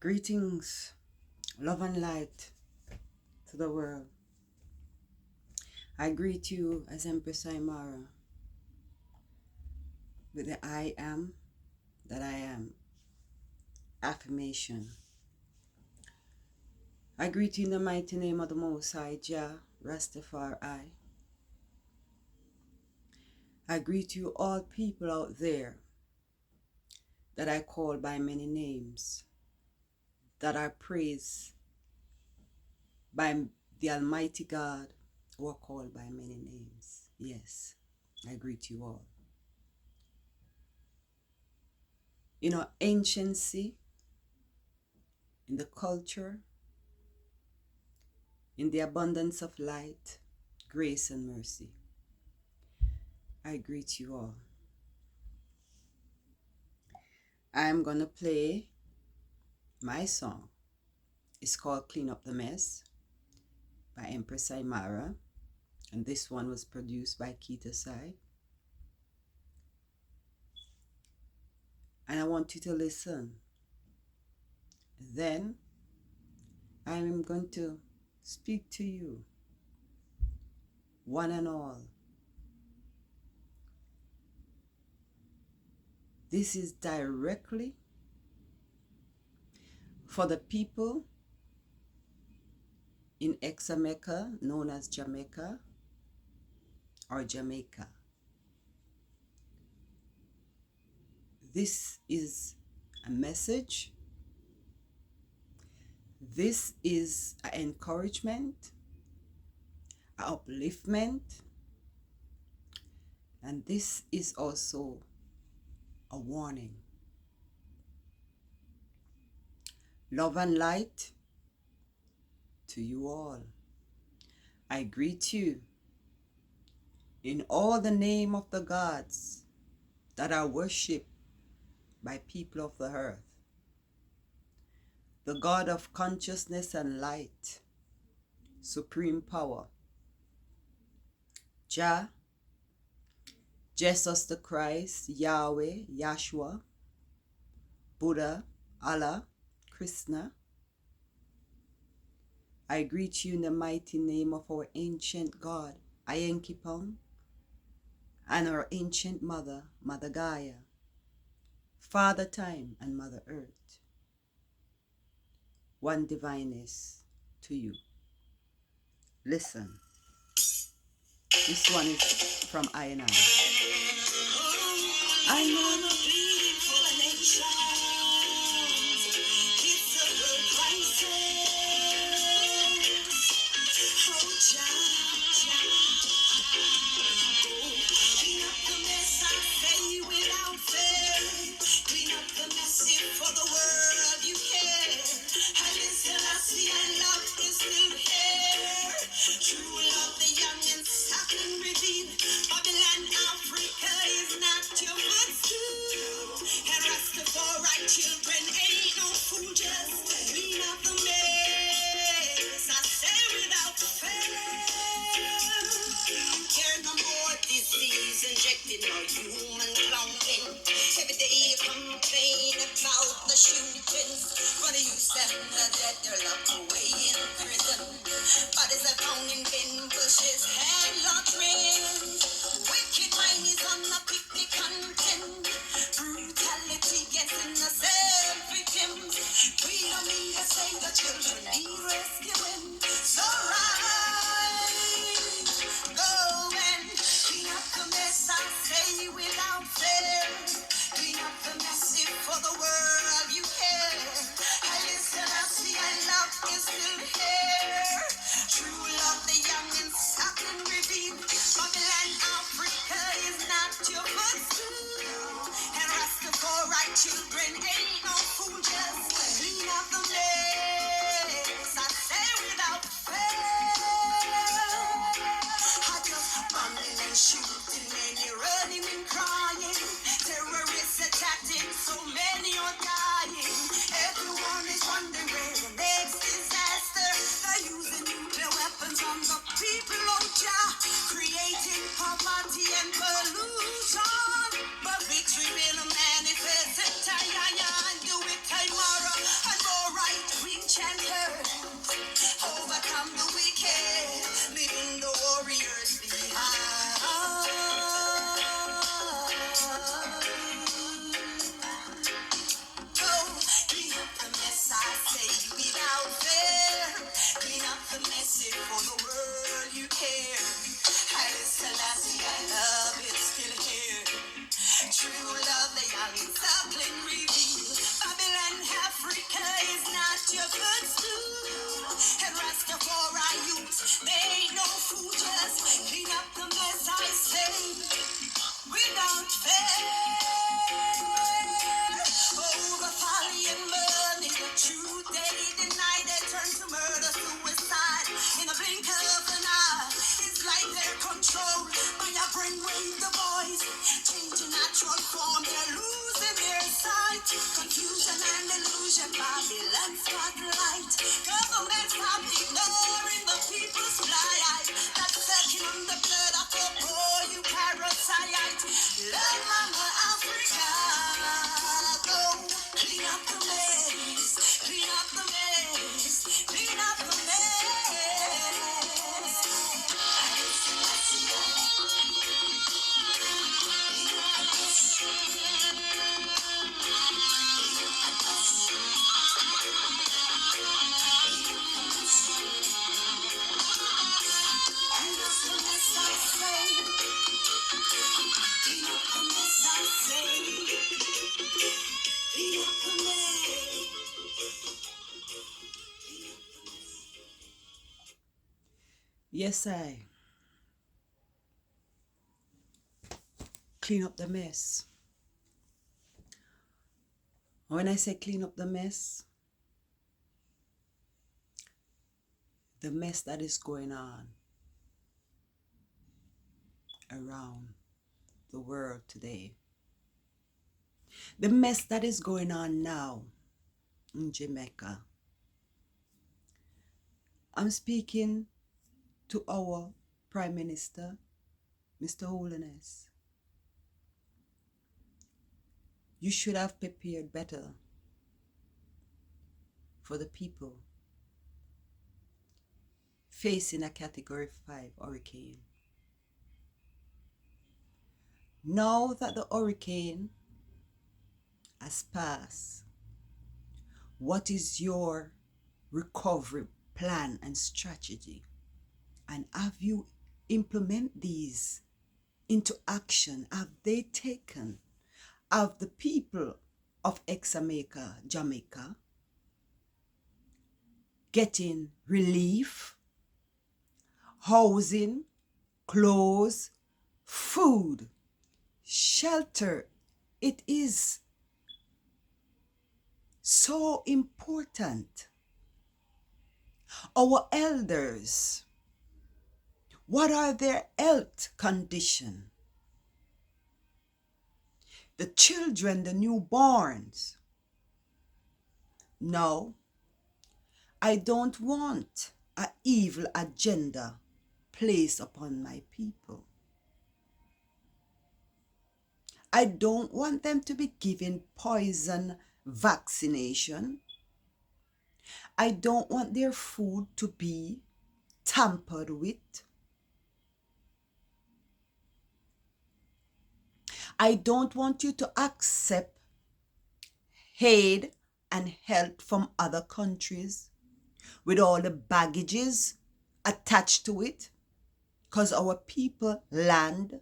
Greetings, love and light to the world. I greet you as Empress Imara with the I am that I am affirmation. I greet you in the mighty name of the Most High, Jah Rastafari. I greet you all people out there that I call by many names, that I praise by the Almighty God, who are called by many names. Yes, I greet you all. In our anciency, in the culture, in the abundance of light, grace and mercy, I greet you all. I'm gonna play my song. It's called Clean Up the Mess by Empress Imara, and this one was produced by pt1. And I want you to listen. Then I'm going to speak to you, one and all. This is directly for the people in Xaymaca, known as Jahmaca or Jamaica. This is a message. This is an encouragement, an upliftment, and this is also a warning. Love and light to you all. I greet you in all the name of the gods that are worshipped by people of the earth. The God of consciousness and light, supreme power, Jah, Jesus the Christ, Yahweh, Yahshua, Buddha, Allah, Krishna. I greet you in the mighty name of our ancient God, Ayenkipong, and our ancient mother, Mother Gaia, Father Time, and Mother Earth. One divineness to you. Listen. This one is from I and I. I know the bleeding for the nation. It's a world crisis. Oh, Jah, clean up the mess, I say without fear. Clean up the mess for the world you care. I listen, I see, and love is still here. True love, the young and suffering redeemed. Babylon, Africa is not your footstool. And Rastafari children ain't no fool. Just clean up the mess, I say without fail. Care no more disease injected or human cloning. Every day you complain about the shootings. For the youth and the dead, they're locked away in prison. Bodies are found in bin bushes, headlock rings. Wicked mind is on the picnic content. Brutality gets innocent victims. We don't mean to say the children need rescuing. So rise, go and clean up the mess, I say without fail. Clean up the mess for the world you care. I listen, I see, I love is your footstool. And Rastafari youth, they ain't no food, just clean up the mess, I say, without fair. Over folly and money, the truth they deny, they turn to murder, suicide. In a blink of an eye, it's like they're controlled by a brainwave, the voice. Changing natural form, they're losing their sight. Confusion and illusion, Babylon spotlight. Government stop ignoring the people's plight. That's sucking on the blood of the poor, you parasite. Love Mama Africa, go clean up the mess, clean up the mess, clean up the Yes, I clean up the mess. When I say clean up the mess that is going on around the world today, the mess that is going on now in Jamaica. I'm speaking to our Prime Minister, Mr. Holiness. You should have prepared better for the people facing a Category 5 hurricane. Now that the hurricane has passed, what is your recovery plan and strategy? And have you implement these into action? Have they taken? Have the people of Xaymaca, Jamaica, getting relief, housing, clothes, food, shelter? It is so important. Our elders, what are their health condition? The children, the newborns. No, I don't want an evil agenda placed upon my people. I don't want them to be given poison vaccination. I don't want their food to be tampered with. I don't want you to accept aid and help from other countries with all the baggages attached to it, because our people, land,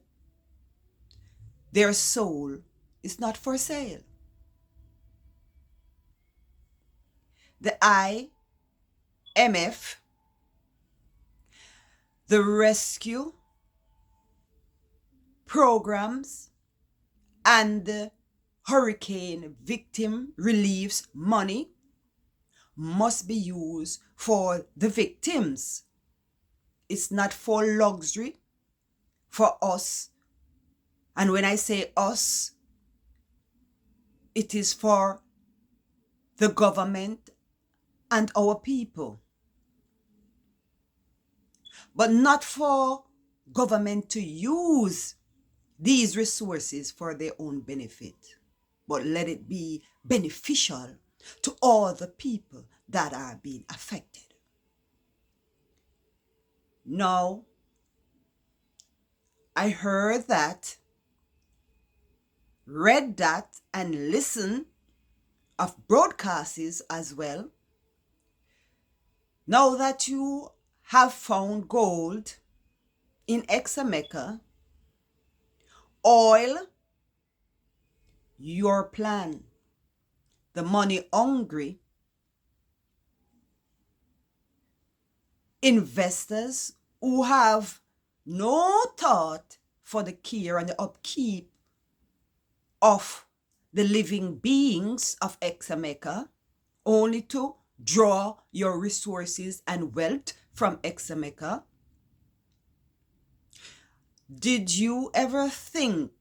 their soul is not for sale. The IMF, the rescue programs, and the hurricane victim reliefs money must be used for the victims. It's not for luxury for us. And when I say us, it is for the government and our people. But not for government to use these resources for their own benefit, but let it be beneficial to all the people that are being affected. Now, I heard that, read that, and listened of broadcasts as well. Now that you have found gold in Xaymaca, oil, your plan, the money hungry investors who have no thought for the care and the upkeep of the living beings of Xaymaca, only to draw your resources and wealth from Xaymaca. Did you ever think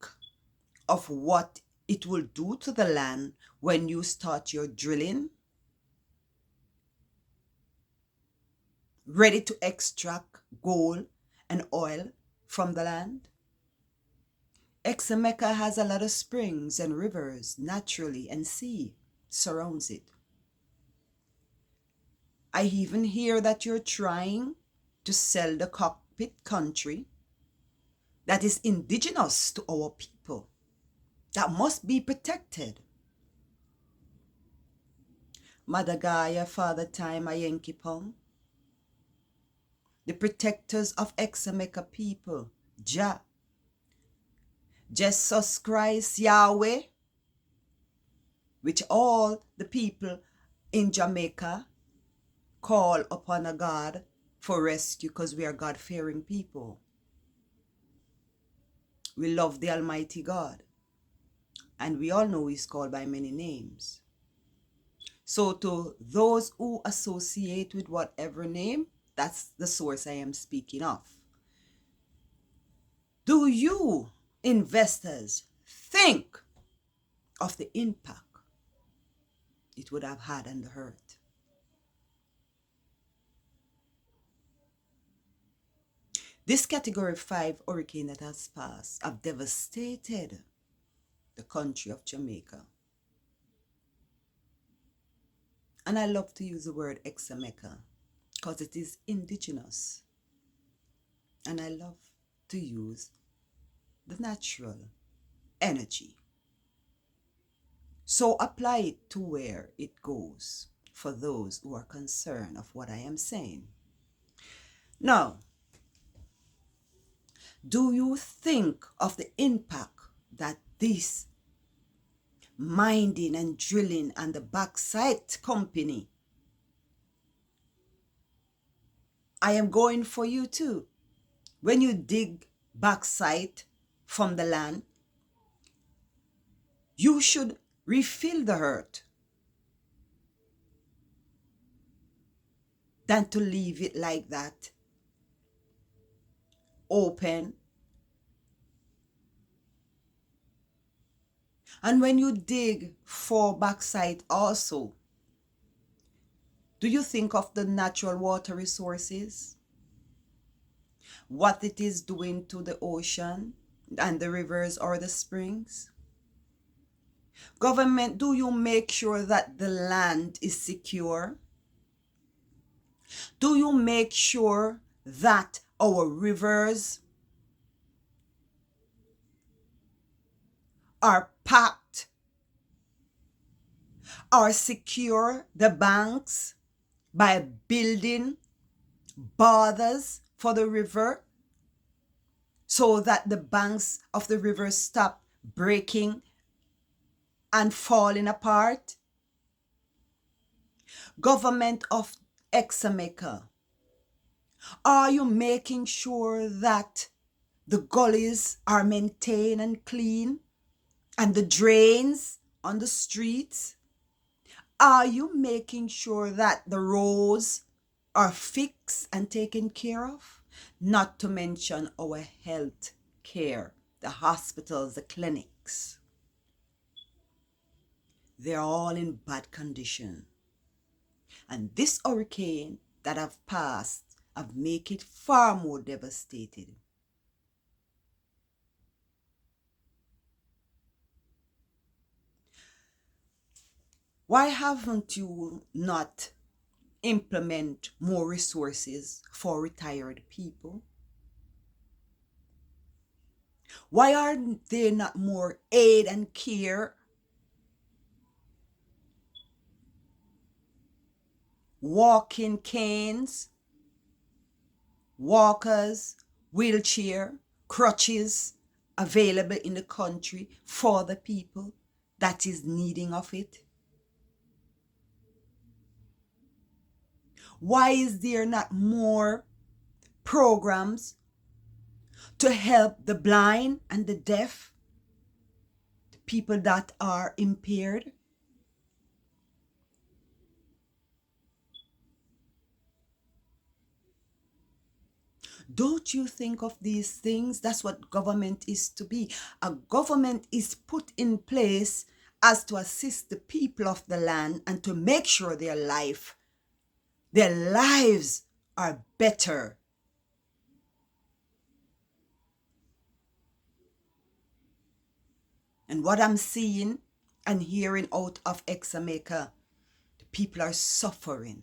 of what it will do to the land when you start your drilling, ready to extract gold and oil from the land? Xaymaca has a lot of springs and rivers naturally, and sea surrounds it. I even hear that you're trying to sell the cockpit country that is indigenous to our people, that must be protected. Madagaya, Father Time, Ayenkipong, the protectors of Xaymaca people, Jah, Jesus Christ, Yahweh, which all the people in Jamaica call upon a God for rescue, because we are God-fearing people. We love the Almighty God, and we all know He's called by many names. So to those who associate with whatever name, that's the source I am speaking of. Do you, investors, think of the impact it would have had on the earth? This Category 5 hurricane that has passed have devastated the country of Jamaica. And I love to use the word Xaymaca because it is indigenous. And I love to use the natural energy. So apply it to where it goes for those who are concerned of what I am saying. Now, do you think of the impact that this mining and drilling and the bauxite company, I am going for you too. When you dig bauxite from the land, you should refill the earth than to leave it like that, open. And when you dig for bauxite also, do you think of the natural water resources? What it is doing to the ocean and the rivers or the springs? Government, do you make sure that the land is secure? Do you make sure that our rivers are packed, are secure, the banks, by building borders for the river so that the banks of the river stop breaking and falling apart? Government of Xaymaca, are you making sure that the gullies are maintained and clean, and the drains on the streets? Are you making sure that the roads are fixed and taken care of? Not to mention our health care, the hospitals, the clinics. They're all in bad condition. And this hurricane that have passed have made it far more devastated. Why haven't you not implement more resources for retired people? Why are there not more aid and care, walking canes, walkers, wheelchair, crutches available in the country for the people that is needing of it? Why is there not more programs to help the blind and the deaf, the people that are impaired? Don't you think of these things? That's what government is to be. A government is put in place as to assist the people of the land and to make sure their lives are better. And what I'm seeing and hearing out of Xaymaca, the people are suffering.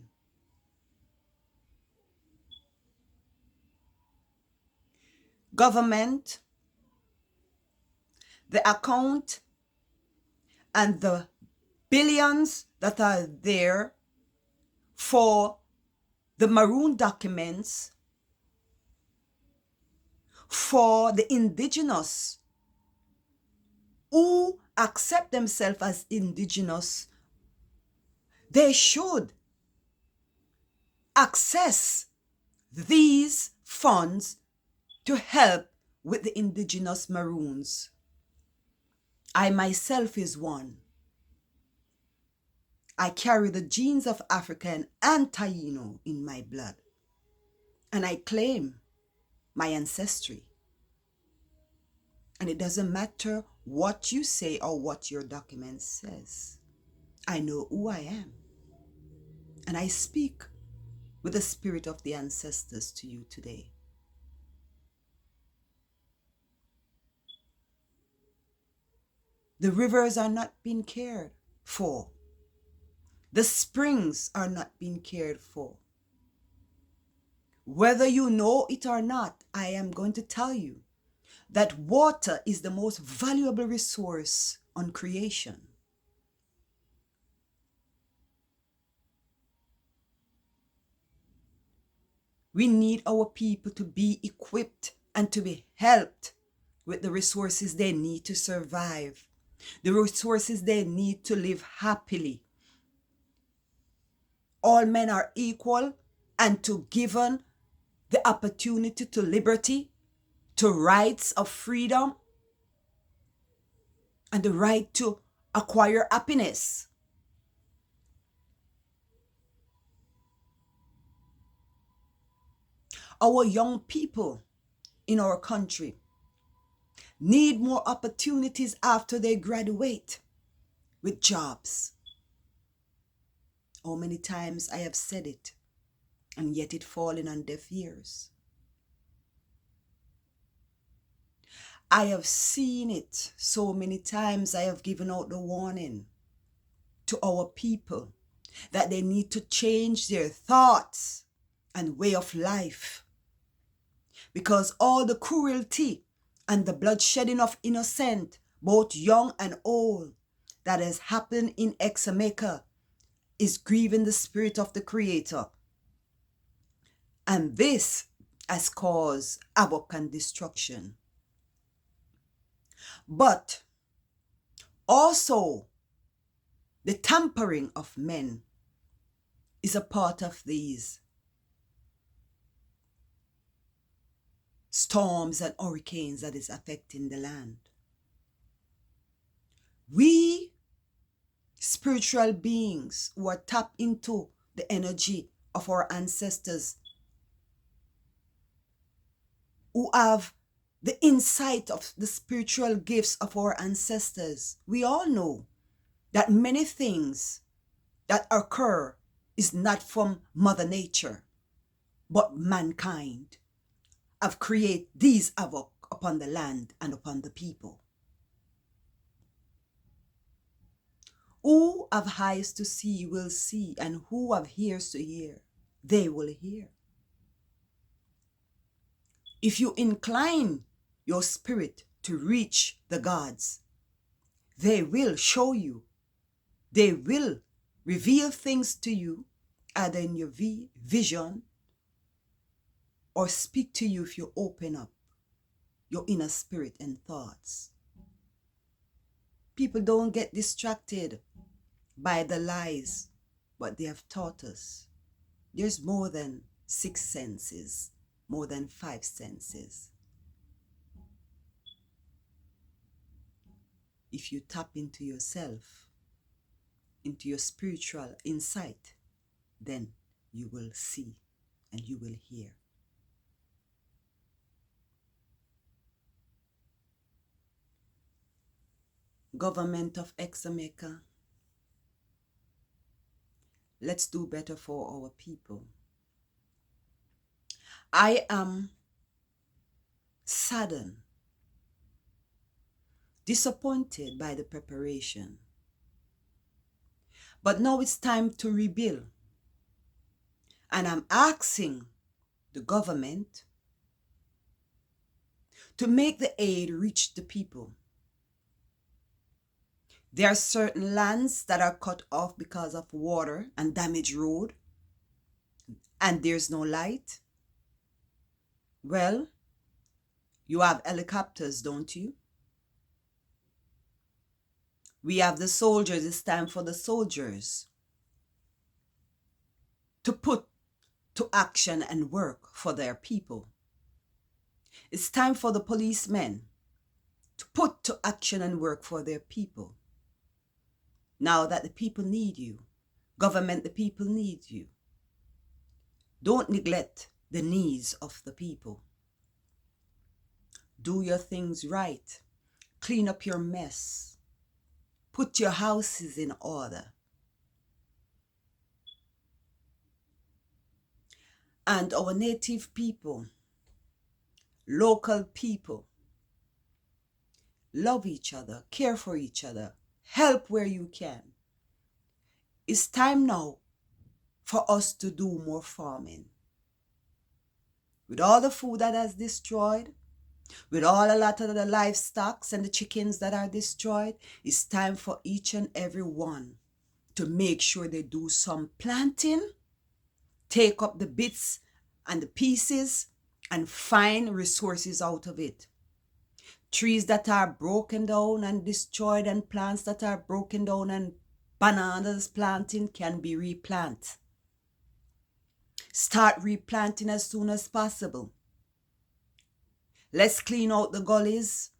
Government, the account, and the billions that are there for the maroon documents for the indigenous who accept themselves as indigenous, they should access these funds to help with the indigenous maroons. I myself is one. I carry the genes of African and Taino in my blood, and I claim my ancestry. And it doesn't matter what you say or what your document says. I know who I am, and I speak with the spirit of the ancestors to you today. The rivers are not being cared for. The springs are not being cared for. Whether you know it or not, I am going to tell you that water is the most valuable resource on creation. We need our people to be equipped and to be helped with the resources they need to survive, the resources they need to live happily. All men are equal and to given the opportunity to liberty, to rights of freedom, and the right to acquire happiness. Our young people in our country need more opportunities after they graduate with jobs. How many times I have said it, and yet it falling on deaf ears. I have seen it so many times. I have given out the warning to our people that they need to change their thoughts and way of life, because all the cruelty and the bloodshedding of innocent, both young and old, that has happened in Xaymaca is grieving the spirit of the Creator. And this has caused havoc and destruction. But also, the tampering of men is a part of these storms and hurricanes that is affecting the land. We spiritual beings who are tapped into the energy of our ancestors, who have the insight of the spiritual gifts of our ancestors, we all know that many things that occur is not from Mother Nature, but mankind have created these havoc upon the land and upon the people. Who have eyes to see will see, and who have ears to hear, they will hear. If you incline your spirit to reach the gods, they will show you. They will reveal things to you, either in your vision or speak to you if you open up your inner spirit and thoughts. People don't get distracted by the lies, but they have taught us. There's more than 6 senses, more than 5 senses. If you tap into yourself, into your spiritual insight, then you will see and you will hear. Government of Xaymaca, let's do better for our people. I am saddened, disappointed by the preparation. But now it's time to rebuild. And I'm asking the government to make the aid reach the people. There are certain lands that are cut off because of water and damaged road, and there's no light. Well, you have helicopters, don't you? We have the soldiers. It's time for the soldiers to put to action and work for their people. It's time for the policemen to put to action and work for their people. Now that the people need you, government, the people need you. Don't neglect the needs of the people. Do your things right. Clean up your mess. Put your houses in order. And our native people, local people, love each other, care for each other, help where you can. It's time now for us to do more farming. With all the food that has destroyed, with a lot of the livestock and the chickens that are destroyed, it's time for each and every one to make sure they do some planting, take up the bits and the pieces and find resources out of it. Trees that are broken down and destroyed and plants that are broken down and bananas planting can be replanted. Start replanting as soon as possible. Let's clean out the gullies,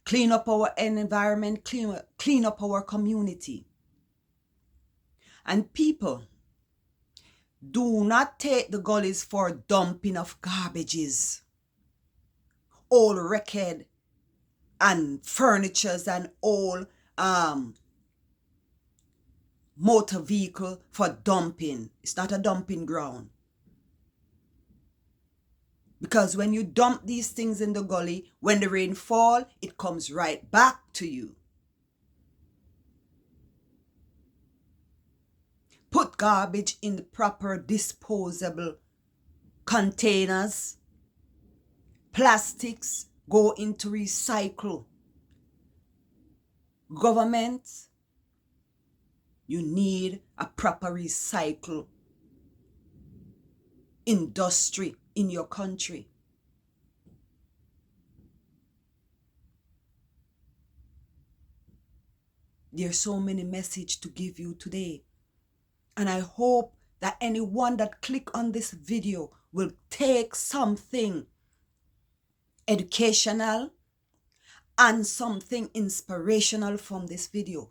clean up our environment, clean up our community. And people, do not take the gullies for dumping of garbages, old record and furnitures and old motor vehicle for dumping. It's not a dumping ground. Because when you dump these things in the gully, when the rain falls, it comes right back to you. Put garbage in the proper disposable containers. Plastics go into recycle. Government, you need a proper recycle industry in your country. There's so many messages to give you today. And I hope that anyone that click on this video will take something educational and something inspirational from this video.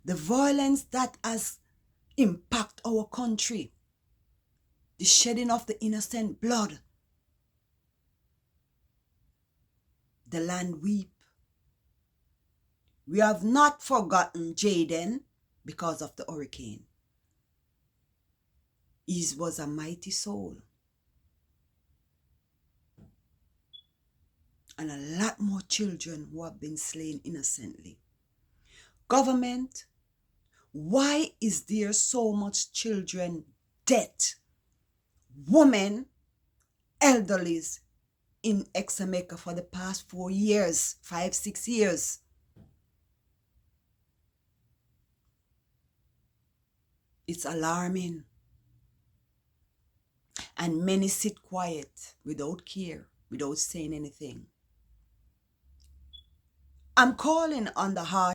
The violence that has impacted our country, the shedding of the innocent blood, the land weep. We have not forgotten Jaden because of the hurricane. He was a mighty soul. And a lot more children who have been slain innocently. Government, why is there so much children dead? Women, elderlies in Xaymaca for the past 4 years, 5, 6 years. It's alarming. And many sit quiet without care, without saying anything. I'm calling on the heart